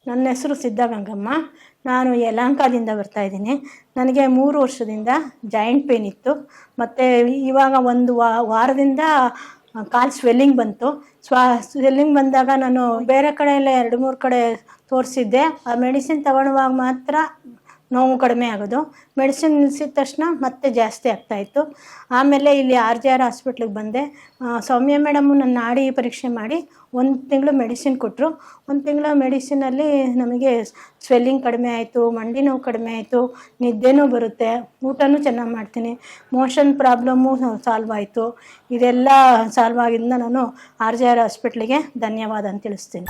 ನನ್ನ ಹೆಸರು ಸಿದ್ಧಗಂಗಮ್ಮ. ನಾನು ಯಲಹಂಕದಿಂದ ಬರ್ತಾಯಿದ್ದೀನಿ. ನನಗೆ 3 ವರ್ಷದಿಂದ ಜಾಯಿಂಟ್ ಪೇಯ್ನ್ ಇತ್ತು. ಮತ್ತು ಇವಾಗ ಒಂದು ವಾರದಿಂದ ಕಾಲು ಸ್ವೆಲ್ಲಿಂಗ್ ಬಂತು. ಸ್ವೆಲ್ಲಿಂಗ್ ಬಂದಾಗ ನಾನು ಬೇರೆ ಕಡೆ ಎಲ್ಲ 2-3 ಕಡೆ ತೋರಿಸಿದ್ದೆ. ಆ ಮೆಡಿಸಿನ್ ತಗೊಳ್ಳುವಾಗ ಮಾತ್ರ ನೋವು ಕಡಿಮೆ ಆಗೋದು. ಮೆಡಿಸಿನ್ ನಿಲ್ಲಿಸಿದ ತಕ್ಷಣ ಮತ್ತೆ ಜಾಸ್ತಿ ಆಗ್ತಾಯಿತ್ತು. ಆಮೇಲೆ ಇಲ್ಲಿ RJR ಹಾಸ್ಪಿಟ್ಲಿಗೆ ಬಂದೆ. ಸೌಮ್ಯ ಮೇಡಮು ನನ್ನ ನಾಡಿ ಪರೀಕ್ಷೆ ಮಾಡಿ 1 ತಿಂಗಳು ಮೆಡಿಸಿನ್ ಕೊಟ್ಟರು. 1 ತಿಂಗಳ ಮೆಡಿಸಿನಲ್ಲಿ ನಮಗೆ ಸ್ವೆಲ್ಲಿಂಗ್ ಕಡಿಮೆ ಆಯಿತು, ಮಂಡಿ ನೋವು ಕಡಿಮೆ ಆಯಿತು, ನಿದ್ದೆನೂ ಬರುತ್ತೆ, ಊಟನೂ ಚೆನ್ನಾಗಿ ಮಾಡ್ತೀನಿ, ಮೋಷನ್ ಪ್ರಾಬ್ಲಮ್ಮು ಸಾಲ್ವ್ ಆಯಿತು. ಇದೆಲ್ಲ ಸಾಲ್ವ್ ಆಗಿದ್ದರಿಂದ ನಾನು RJR ಹಾಸ್ಪಿಟ್ಲಿಗೆ ಧನ್ಯವಾದ ಅಂತ ತಿಳಿಸ್ತೀನಿ.